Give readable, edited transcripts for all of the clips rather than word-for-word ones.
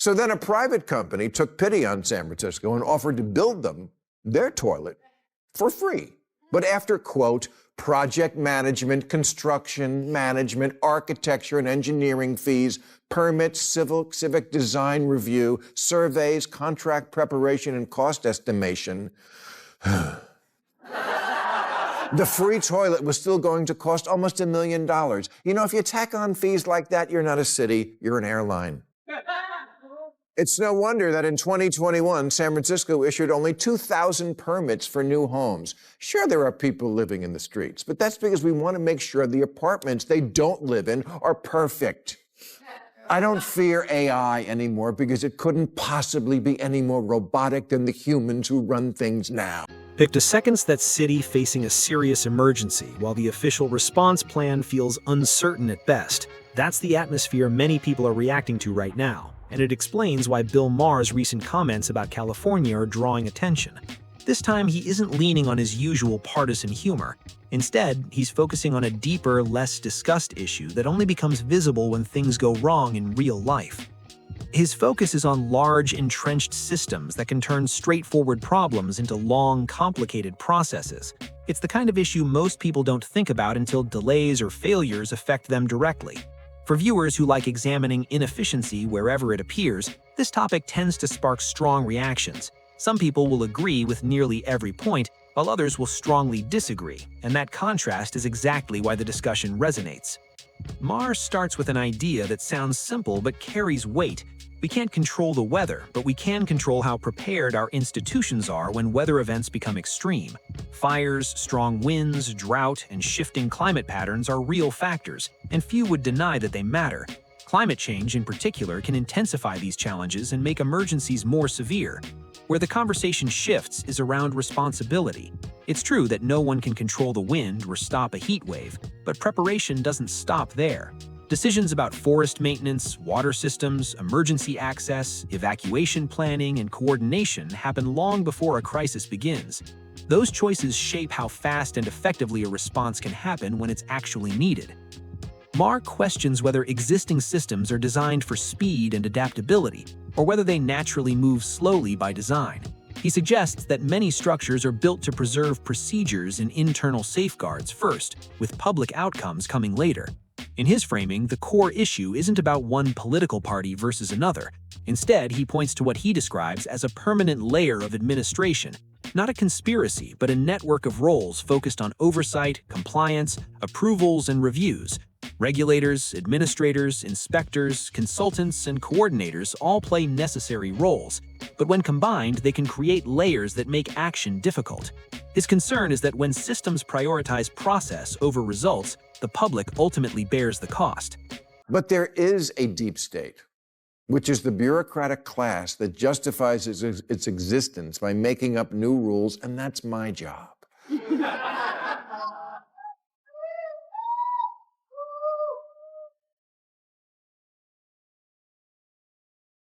So then a private company took pity on San Francisco and offered to build them their toilet for free. But after, quote, project management, construction management, architecture and engineering fees, permits, civic design review, surveys, contract preparation, and cost estimation, the free toilet was still going to cost almost $1 million. You know, if you tack on fees like that, you're not a city, you're an airline. It's no wonder that in 2021, San Francisco issued only 2,000 permits for new homes. Sure, there are people living in the streets, but that's because we want to make sure the apartments they don't live in are perfect. I don't fear AI anymore because it couldn't possibly be any more robotic than the humans who run things now. Picked a seconds that city facing a serious emergency, while the official response plan feels uncertain at best. That's the atmosphere many people are reacting to right now, and it explains why Bill Maher's recent comments about California are drawing attention. This time, he isn't leaning on his usual partisan humor. Instead, he's focusing on a deeper, less discussed issue that only becomes visible when things go wrong in real life. His focus is on large, entrenched systems that can turn straightforward problems into long, complicated processes. It's the kind of issue most people don't think about until delays or failures affect them directly. For viewers who like examining inefficiency wherever it appears, this topic tends to spark strong reactions. Some people will agree with nearly every point, while others will strongly disagree, and that contrast is exactly why the discussion resonates. Maher starts with an idea that sounds simple but carries weight. We can't control the weather, but we can control how prepared our institutions are when weather events become extreme. Fires, strong winds, drought, and shifting climate patterns are real factors, and few would deny that they matter. Climate change, in particular, can intensify these challenges and make emergencies more severe. Where the conversation shifts is around responsibility. It's true that no one can control the wind or stop a heat wave, but preparation doesn't stop there. Decisions about forest maintenance, water systems, emergency access, evacuation planning, and coordination happen long before a crisis begins. Those choices shape how fast and effectively a response can happen when it's actually needed. Maher questions whether existing systems are designed for speed and adaptability, or whether they naturally move slowly by design. He suggests that many structures are built to preserve procedures and internal safeguards first, with public outcomes coming later. In his framing, the core issue isn't about one political party versus another. Instead, he points to what he describes as a permanent layer of administration, not a conspiracy, but a network of roles focused on oversight, compliance, approvals, and reviews. Regulators, administrators, inspectors, consultants, and coordinators all play necessary roles, but when combined, they can create layers that make action difficult. His concern is that when systems prioritize process over results, the public ultimately bears the cost. But there is a deep state, which is the bureaucratic class that justifies its existence by making up new rules, and that's my job.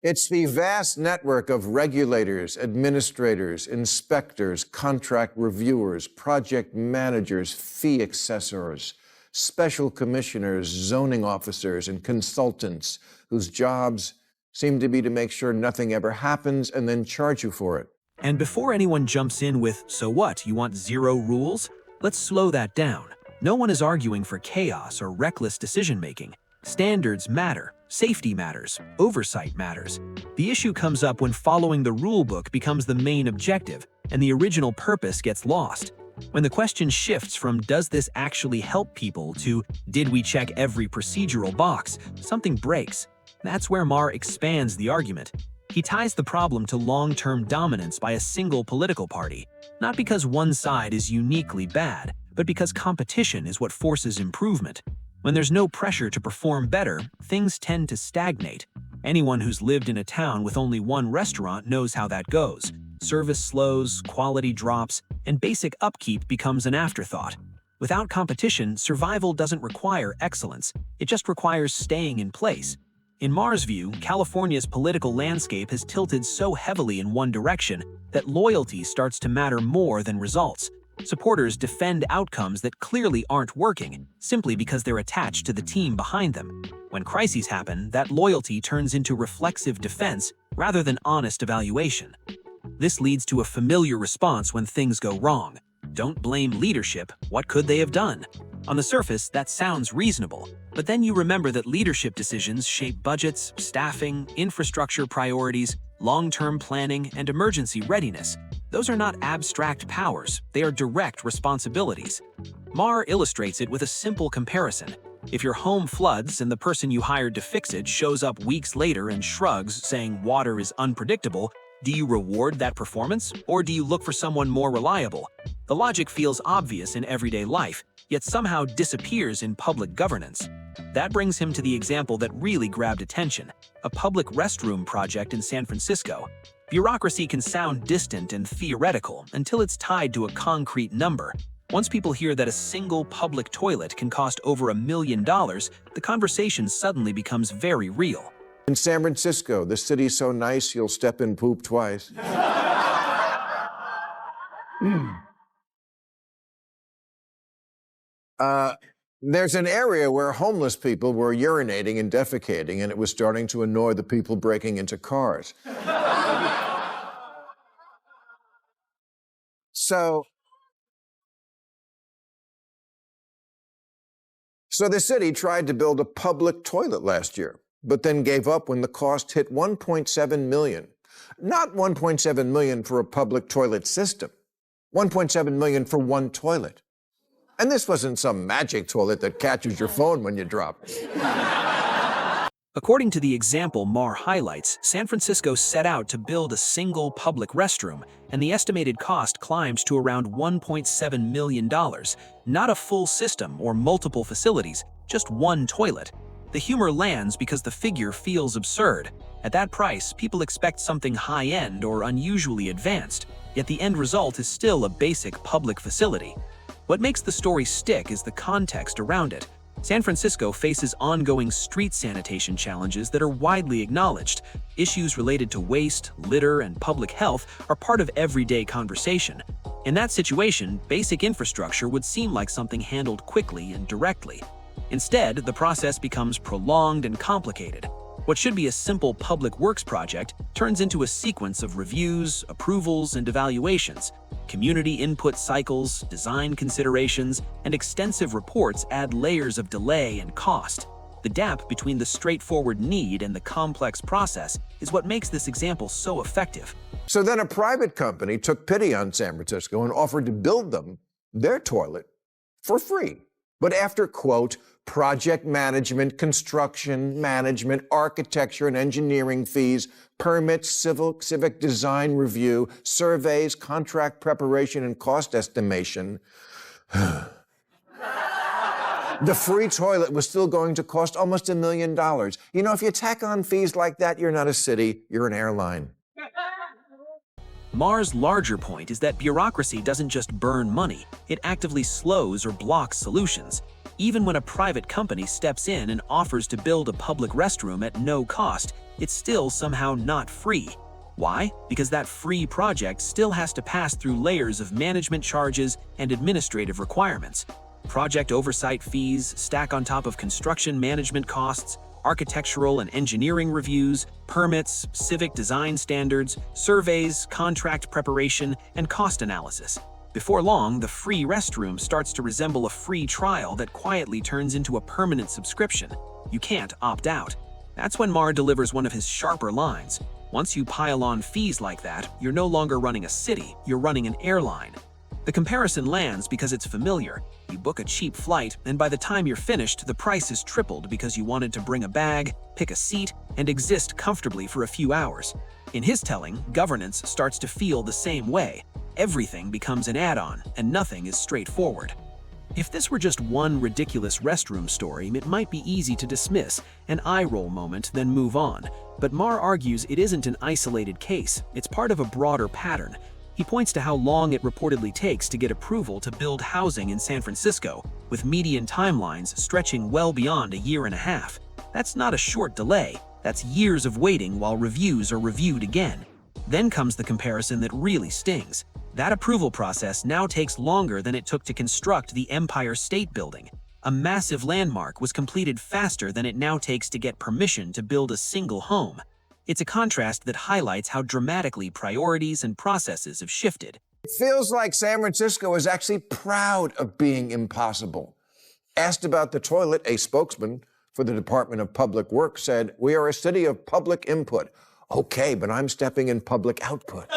It's the vast network of regulators, administrators, inspectors, contract reviewers, project managers, fee assessors, special commissioners, zoning officers, and consultants whose jobs seem to be to make sure nothing ever happens and then charge you for it. And before anyone jumps in with, "So what, you want zero rules?" Let's slow that down. No one is arguing for chaos or reckless decision-making. Standards matter, safety matters, oversight matters. The issue comes up when following the rulebook becomes the main objective and the original purpose gets lost. When the question shifts from "does this actually help people" to "did we check every procedural box," something breaks. That's where Maher expands the argument. He ties the problem to long-term dominance by a single political party, not because one side is uniquely bad, but because competition is what forces improvement. When there's no pressure to perform better, things tend to stagnate. Anyone who's lived in a town with only one restaurant knows how that goes. Service slows, quality drops, and basic upkeep becomes an afterthought. Without competition, survival doesn't require excellence. It just requires staying in place. In Maher's view, California's political landscape has tilted so heavily in one direction that loyalty starts to matter more than results. Supporters defend outcomes that clearly aren't working, simply because they're attached to the team behind them. When crises happen, that loyalty turns into reflexive defense rather than honest evaluation. This leads to a familiar response when things go wrong. Don't blame leadership, what could they have done? On the surface, that sounds reasonable, but then you remember that leadership decisions shape budgets, staffing, infrastructure priorities, long-term planning, and emergency readiness. Those are not abstract powers, they are direct responsibilities. Maher illustrates it with a simple comparison. If your home floods and the person you hired to fix it shows up weeks later and shrugs, saying water is unpredictable, do you reward that performance, or do you look for someone more reliable? The logic feels obvious in everyday life, yet somehow disappears in public governance. That brings him to the example that really grabbed attention, a public restroom project in San Francisco. Bureaucracy can sound distant and theoretical until it's tied to a concrete number. Once people hear that a single public toilet can cost over $1 million, the conversation suddenly becomes very real. In San Francisco, the city's so nice you'll step in poop twice. There's an area where homeless people were urinating and defecating, and it was starting to annoy the people breaking into cars. So the city tried to build a public toilet last year, but then gave up when the cost hit $1.7 million. Not $1.7 million for a public toilet system, $1.7 million for one toilet. And this wasn't some magic toilet that catches your phone when you drop it. According to the example Maher highlights, San Francisco set out to build a single public restroom, and the estimated cost climbed to around $1.7 million. Not a full system or multiple facilities, just one toilet. The humor lands because the figure feels absurd. At that price, people expect something high-end or unusually advanced, yet the end result is still a basic public facility. What makes the story stick is the context around it. San Francisco faces ongoing street sanitation challenges that are widely acknowledged. Issues related to waste, litter, and public health are part of everyday conversation. In that situation, basic infrastructure would seem like something handled quickly and directly. Instead, the process becomes prolonged and complicated. What should be a simple public works project turns into a sequence of reviews, approvals, and evaluations. Community input cycles, design considerations, and extensive reports add layers of delay and cost. The gap between the straightforward need and the complex process is what makes this example so effective. So then a private company took pity on San Francisco and offered to build them their toilet for free. But after, quote, project management, construction management, architecture and engineering fees, permits, civic design review, surveys, contract preparation, and cost estimation, the free toilet was still going to cost almost $1 million. You know, if you tack on fees like that, you're not a city, you're an airline. Maher's larger point is that bureaucracy doesn't just burn money, it actively slows or blocks solutions. Even when a private company steps in and offers to build a public restroom at no cost, it's still somehow not free. Why? Because that free project still has to pass through layers of management charges and administrative requirements. Project oversight fees stack on top of construction management costs, architectural and engineering reviews, permits, civic design standards, surveys, contract preparation, and cost analysis. Before long, the free restroom starts to resemble a free trial that quietly turns into a permanent subscription. You can't opt out. That's when Maher delivers one of his sharper lines. Once you pile on fees like that, you're no longer running a city, you're running an airline. The comparison lands because it's familiar. You book a cheap flight, and by the time you're finished, the price is tripled because you wanted to bring a bag, pick a seat, and exist comfortably for a few hours. In his telling, governance starts to feel the same way. Everything becomes an add-on, and nothing is straightforward. If this were just one ridiculous restroom story, it might be easy to dismiss, an eye-roll moment, then move on. But Maher argues it isn't an isolated case, it's part of a broader pattern. He points to how long it reportedly takes to get approval to build housing in San Francisco, with median timelines stretching well beyond a year and a half. That's not a short delay, that's years of waiting while reviews are reviewed again. Then comes the comparison that really stings. That approval process now takes longer than it took to construct the Empire State Building. A massive landmark was completed faster than it now takes to get permission to build a single home. It's a contrast that highlights how dramatically priorities and processes have shifted. It feels like San Francisco is actually proud of being impossible. Asked about the toilet, a spokesman for the Department of Public Works said, "We are a city of public input." Okay, but I'm stepping in public output.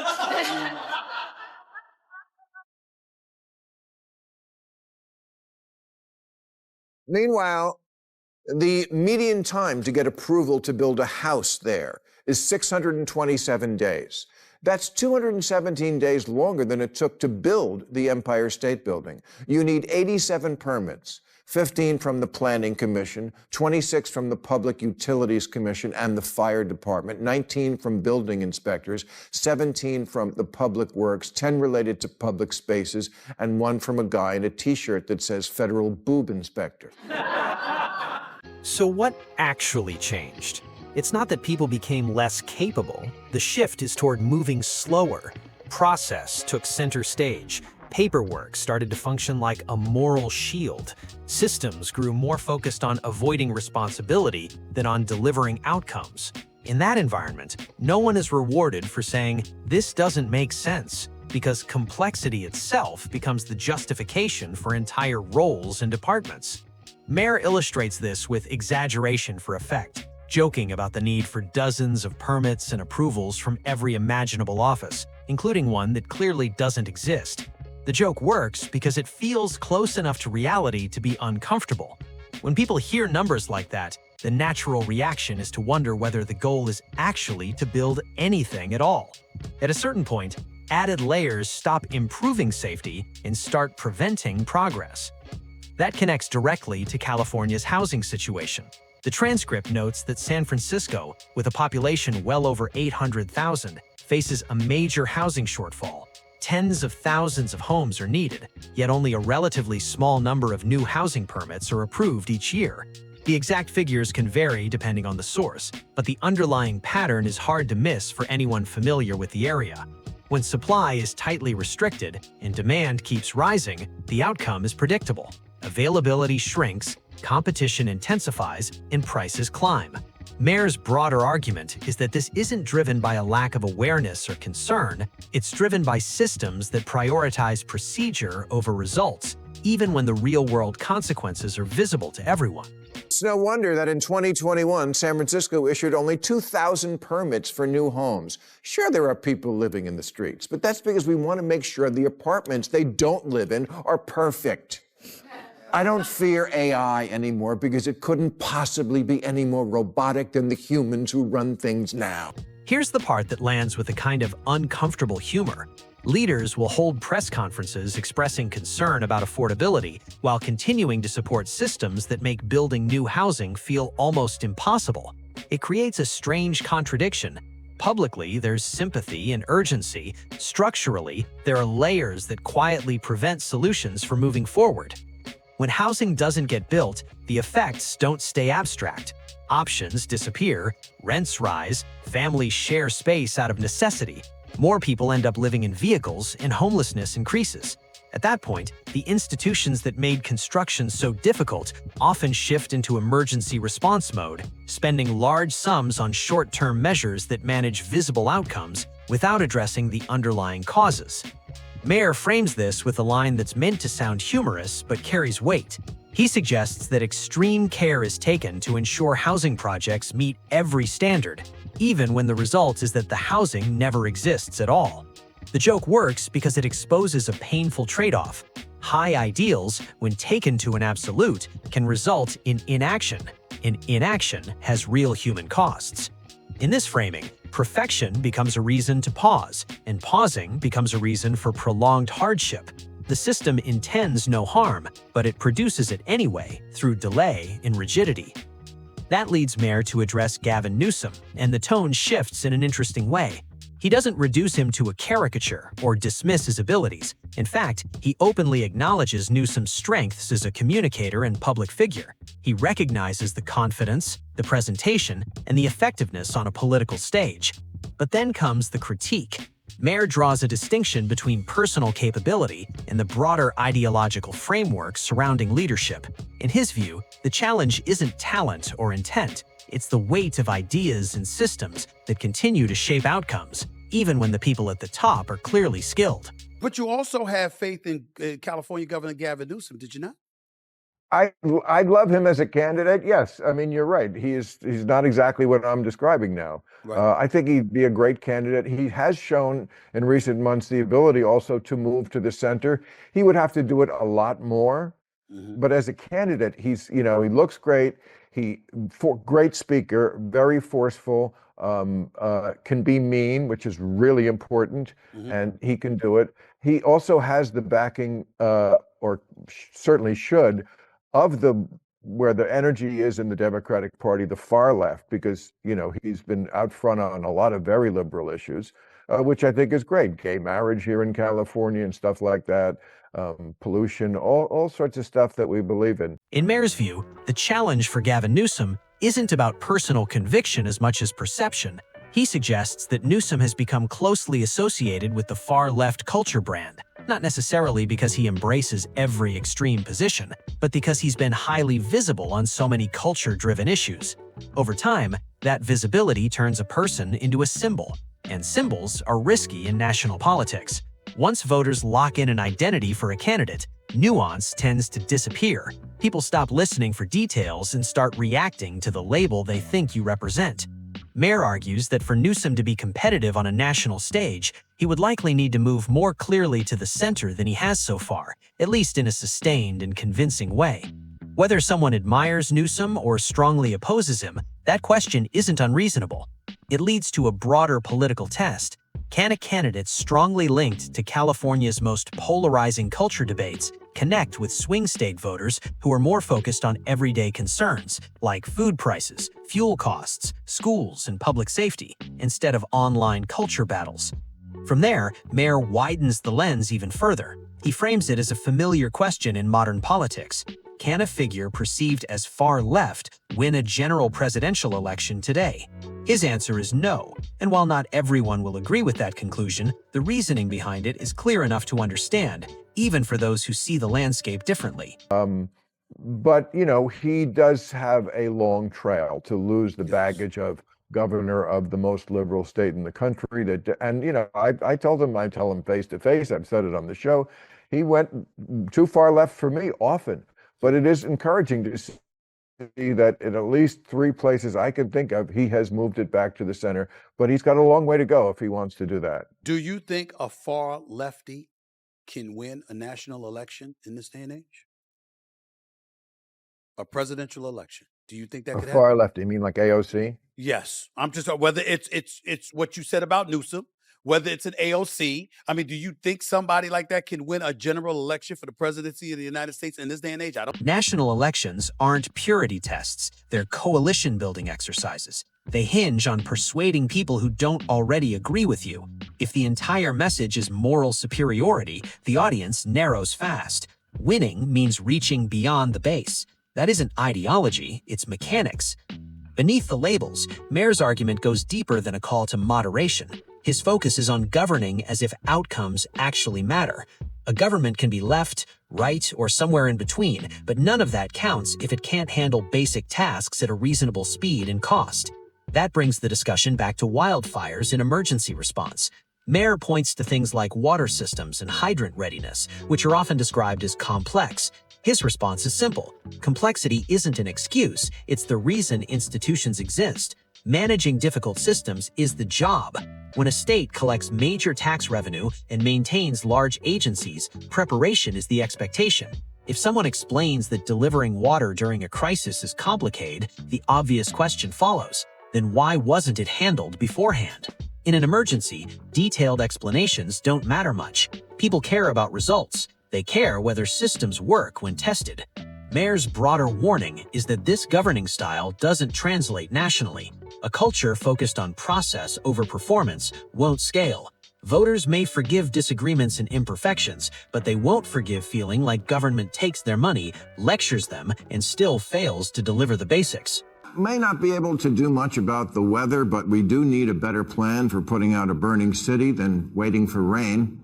Meanwhile, the median time to get approval to build a house there is 627 days. That's 217 days longer than it took to build the Empire State Building. You need 87 permits, 15 from the Planning Commission, 26 from the Public Utilities Commission and the Fire Department, 19 from building inspectors, 17 from the Public Works, 10 related to public spaces, and 1 from a guy in a T-shirt that says Federal Boob Inspector. So what actually changed? It's not that people became less capable. The shift is toward moving slower. Process took center stage. Paperwork started to function like a moral shield. Systems grew more focused on avoiding responsibility than on delivering outcomes. In that environment, no one is rewarded for saying, "This doesn't make sense," because complexity itself becomes the justification for entire roles and departments. Maher illustrates this with exaggeration for effect, joking about the need for dozens of permits and approvals from every imaginable office, including one that clearly doesn't exist. The joke works because it feels close enough to reality to be uncomfortable. When people hear numbers like that, the natural reaction is to wonder whether the goal is actually to build anything at all. At a certain point, added layers stop improving safety and start preventing progress. That connects directly to California's housing situation. The transcript notes that San Francisco, with a population well over 800,000, faces a major housing shortfall. Tens of thousands of homes are needed, yet only a relatively small number of new housing permits are approved each year. The exact figures can vary depending on the source, but the underlying pattern is hard to miss for anyone familiar with the area. When supply is tightly restricted and demand keeps rising, the outcome is predictable. Availability shrinks, competition intensifies, and prices climb. Maher's broader argument is that this isn't driven by a lack of awareness or concern, it's driven by systems that prioritize procedure over results, even when the real-world consequences are visible to everyone. It's no wonder that in 2021, San Francisco issued only 2,000 permits for new homes. Sure, there are people living in the streets, but that's because we want to make sure the apartments they don't live in are perfect. I don't fear AI anymore because it couldn't possibly be any more robotic than the humans who run things now. Here's the part that lands with a kind of uncomfortable humor. Leaders will hold press conferences expressing concern about affordability while continuing to support systems that make building new housing feel almost impossible. It creates a strange contradiction. Publicly, there's sympathy and urgency. Structurally, there are layers that quietly prevent solutions from moving forward. When housing doesn't get built, the effects don't stay abstract. Options disappear, rents rise, families share space out of necessity. More people end up living in vehicles, and homelessness increases. At that point, the institutions that made construction so difficult often shift into emergency response mode, spending large sums on short-term measures that manage visible outcomes without addressing the underlying causes. Maher frames this with a line that's meant to sound humorous but carries weight. He suggests that extreme care is taken to ensure housing projects meet every standard, even when the result is that the housing never exists at all. The joke works because it exposes a painful trade-off. High ideals, when taken to an absolute, can result in inaction, and inaction has real human costs. In this framing, perfection becomes a reason to pause, and pausing becomes a reason for prolonged hardship. The system intends no harm, but it produces it anyway through delay and rigidity. That leads Maher to address Gavin Newsom, and the tone shifts in an interesting way. He doesn't reduce him to a caricature or dismiss his abilities. In fact, he openly acknowledges Newsom's strengths as a communicator and public figure. He recognizes the confidence, the presentation, and the effectiveness on a political stage. But then comes the critique. Maher draws a distinction between personal capability and the broader ideological framework surrounding leadership. In his view, the challenge isn't talent or intent, it's the weight of ideas and systems that continue to shape outcomes, even when the people at the top are clearly skilled. But you also have faith in California Governor Gavin Newsom, did you not? I love him as a candidate. Yes, I mean you're right. He's not exactly what I'm describing now. Right. I think he'd be a great candidate. He has shown in recent months the ability also to move to the center. He would have to do it a lot more, but as a candidate, he looks great. Great speaker, very forceful. Can be mean, which is really important, and he can do it. He also has the backing, or certainly should, of where the energy is in the Democratic Party, the far left, because he's been out front on a lot of very liberal issues, which I think is great. Gay marriage here in California and stuff like that, pollution, all sorts of stuff that we believe in. In Maher's view, the challenge for Gavin Newsom isn't about personal conviction as much as perception. He suggests that Newsom has become closely associated with the far-left culture brand, not necessarily because he embraces every extreme position, but because he's been highly visible on so many culture-driven issues. Over time, that visibility turns a person into a symbol, and symbols are risky in national politics. Once voters lock in an identity for a candidate, nuance tends to disappear. People stop listening for details and start reacting to the label they think you represent. Maher argues that for Newsom to be competitive on a national stage, he would likely need to move more clearly to the center than he has so far, at least in a sustained and convincing way. Whether someone admires Newsom or strongly opposes him, that question isn't unreasonable. It leads to a broader political test. Can a candidate strongly linked to California's most polarizing culture debates connect with swing state voters who are more focused on everyday concerns like food prices, fuel costs, schools, and public safety, instead of online culture battles? From there, Maher widens the lens even further. He frames it as a familiar question in modern politics. Can a figure perceived as far left win a general presidential election today? His answer is no, and while not everyone will agree with that conclusion, the reasoning behind it is clear enough to understand, even for those who see the landscape differently. But, he does have a long trail to lose the baggage of governor of the most liberal state in the country. I tell him face to face, I've said it on the show, he went too far left for me often. But it is encouraging to see that in at least 3 places I can think of, he has moved it back to the center. But he's got a long way to go if he wants to do that. Do you think a far lefty can win a national election in this day and age? A presidential election. Do you think that could happen? Far left, you mean like AOC? Yes. I'm just whether it's what you said about Newsom, whether it's an AOC. I mean, do you think somebody like that can win a general election for the presidency of the United States in this day and age? I don't. National elections aren't purity tests, they're coalition-building exercises. They hinge on persuading people who don't already agree with you. If the entire message is moral superiority, the audience narrows fast. Winning means reaching beyond the base. That isn't ideology, it's mechanics. Beneath the labels, Maher's argument goes deeper than a call to moderation. His focus is on governing as if outcomes actually matter. A government can be left, right, or somewhere in between, but none of that counts if it can't handle basic tasks at a reasonable speed and cost. That brings the discussion back to wildfires and emergency response. Maher points to things like water systems and hydrant readiness, which are often described as complex. His response is simple. Complexity isn't an excuse, it's the reason institutions exist. Managing difficult systems is the job. When a state collects major tax revenue and maintains large agencies, preparation is the expectation. If someone explains that delivering water during a crisis is complicated, the obvious question follows. Then why wasn't it handled beforehand? In an emergency, detailed explanations don't matter much. People care about results. They care whether systems work when tested. Maher's broader warning is that this governing style doesn't translate nationally. A culture focused on process over performance won't scale. Voters may forgive disagreements and imperfections, but they won't forgive feeling like government takes their money, lectures them, and still fails to deliver the basics. may not be able to do much about the weather, but we do need a better plan for putting out a burning city than waiting for rain.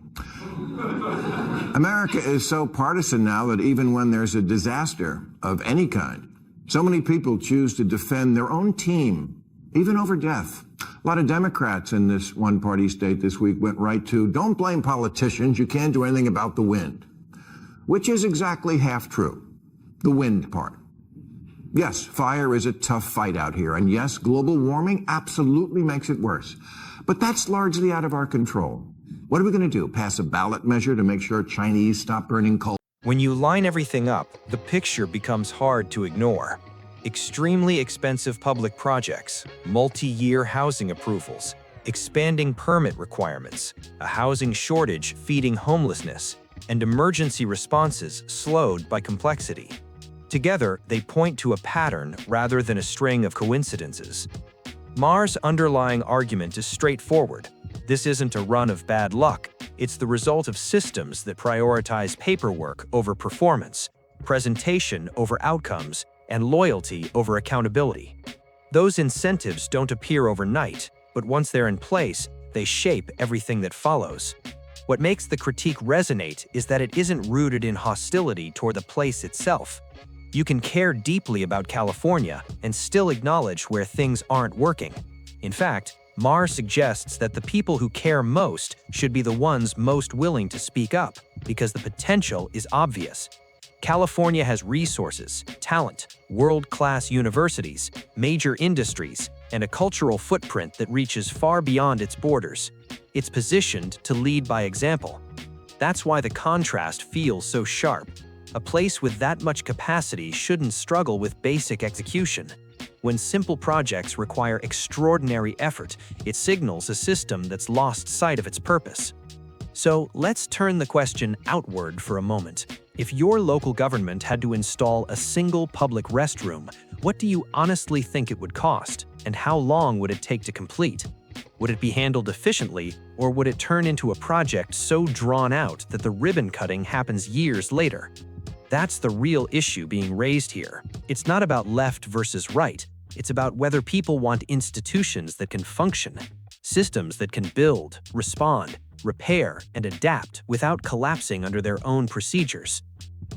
America is so partisan now that even when there's a disaster of any kind, so many people choose to defend their own team, even over death. A lot of Democrats in this one-party state this week went right to, don't blame politicians, you can't do anything about the wind. Which is exactly half true, the wind part. Yes, fire is a tough fight out here, and yes, global warming absolutely makes it worse. But that's largely out of our control. What are we going to do, pass a ballot measure to make sure Chinese stop burning coal? When you line everything up, the picture becomes hard to ignore. Extremely expensive public projects, multi-year housing approvals, expanding permit requirements, a housing shortage feeding homelessness, and emergency responses slowed by complexity. Together, they point to a pattern rather than a string of coincidences. Maher's underlying argument is straightforward. This isn't a run of bad luck. It's the result of systems that prioritize paperwork over performance, presentation over outcomes, and loyalty over accountability. Those incentives don't appear overnight, but once they're in place, they shape everything that follows. What makes the critique resonate is that it isn't rooted in hostility toward the place itself. You can care deeply about California and still acknowledge where things aren't working. In fact, Maher suggests that the people who care most should be the ones most willing to speak up, because the potential is obvious. California has resources, talent, world-class universities, major industries, and a cultural footprint that reaches far beyond its borders. It's positioned to lead by example. That's why the contrast feels so sharp. A place with that much capacity shouldn't struggle with basic execution. When simple projects require extraordinary effort, it signals a system that's lost sight of its purpose. So let's turn the question outward for a moment. If your local government had to install a single public restroom, what do you honestly think it would cost, and how long would it take to complete? Would it be handled efficiently, or would it turn into a project so drawn out that the ribbon cutting happens years later? That's the real issue being raised here. It's not about left versus right. It's about whether people want institutions that can function, systems that can build, respond, repair, and adapt without collapsing under their own procedures.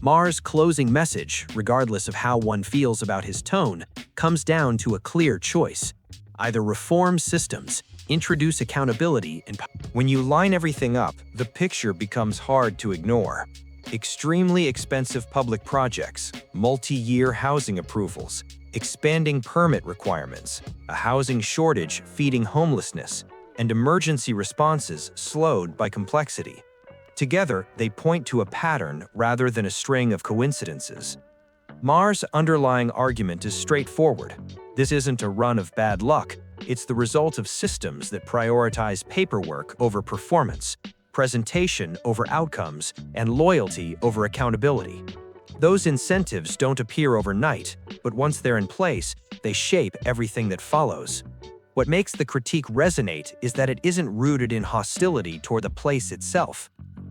Maher's closing message, regardless of how one feels about his tone, comes down to a clear choice. Either reform systems, introduce accountability, and when you line everything up, the picture becomes hard to ignore. Extremely expensive public projects, multi-year housing approvals, expanding permit requirements, a housing shortage feeding homelessness, and emergency responses slowed by complexity. Together, they point to a pattern rather than a string of coincidences. Maher's underlying argument is straightforward. This isn't a run of bad luck. It's the result of systems that prioritize paperwork over performance, presentation over outcomes, and loyalty over accountability. Those incentives don't appear overnight, but once they're in place, they shape everything that follows. What makes the critique resonate is that it isn't rooted in hostility toward the place itself.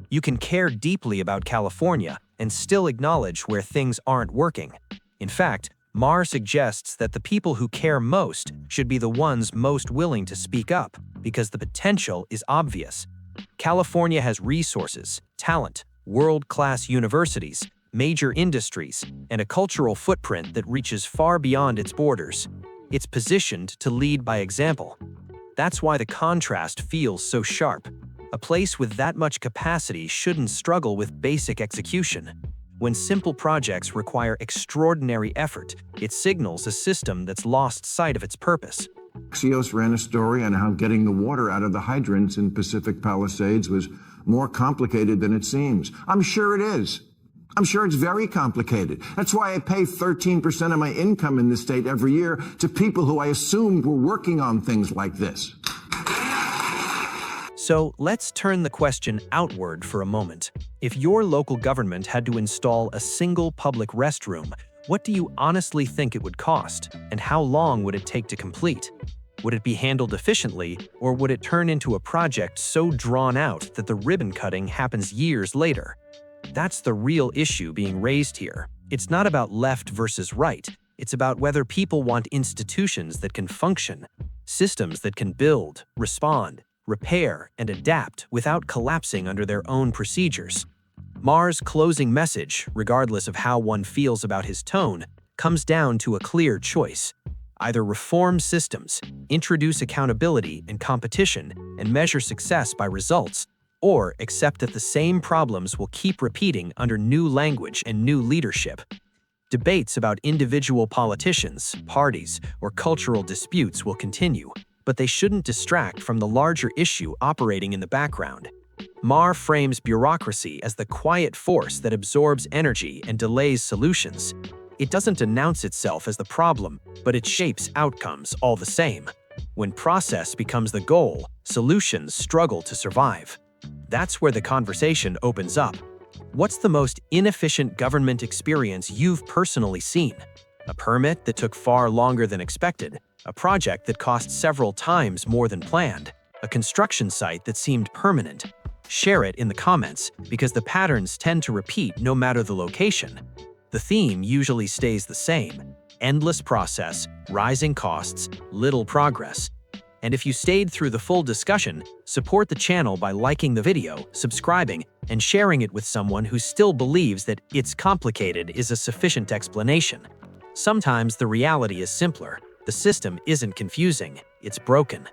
You can care deeply about California and still acknowledge where things aren't working. In fact, Maher suggests that the people who care most should be the ones most willing to speak up, because the potential is obvious. California has resources, talent, world-class universities, major industries, and a cultural footprint that reaches far beyond its borders. It's positioned to lead by example. That's why the contrast feels so sharp. A place with that much capacity shouldn't struggle with basic execution. When simple projects require extraordinary effort, it signals a system that's lost sight of its purpose. Axios ran a story on how getting the water out of the hydrants in Pacific Palisades was more complicated than it seems. I'm sure it is. I'm sure it's very complicated. That's why I pay 13% of my income in this state every year to people who I assumed were working on things like this. So let's turn the question outward for a moment. If your local government had to install a single public restroom, what do you honestly think it would cost, and how long would it take to complete? Would it be handled efficiently, or would it turn into a project so drawn out that the ribbon cutting happens years later? That's the real issue being raised here. It's not about left versus right. It's about whether people want institutions that can function, systems that can build, respond, repair, and adapt without collapsing under their own procedures. Maher's closing message, regardless of how one feels about his tone, comes down to a clear choice. Either reform systems, introduce accountability and competition, and measure success by results, or accept that the same problems will keep repeating under new language and new leadership. Debates about individual politicians, parties, or cultural disputes will continue, but they shouldn't distract from the larger issue operating in the background. Maher frames bureaucracy as the quiet force that absorbs energy and delays solutions. It doesn't announce itself as the problem, but it shapes outcomes all the same. When process becomes the goal, solutions struggle to survive. That's where the conversation opens up. What's the most inefficient government experience you've personally seen? A permit that took far longer than expected, a project that cost several times more than planned, a construction site that seemed permanent. Share it in the comments because the patterns tend to repeat no matter the location. The theme usually stays the same: endless process, rising costs, little progress. And if you stayed through the full discussion, support the channel by liking the video, subscribing, and sharing it with someone who still believes that "it's complicated" is a sufficient explanation. Sometimes the reality is simpler. The system isn't confusing, it's broken.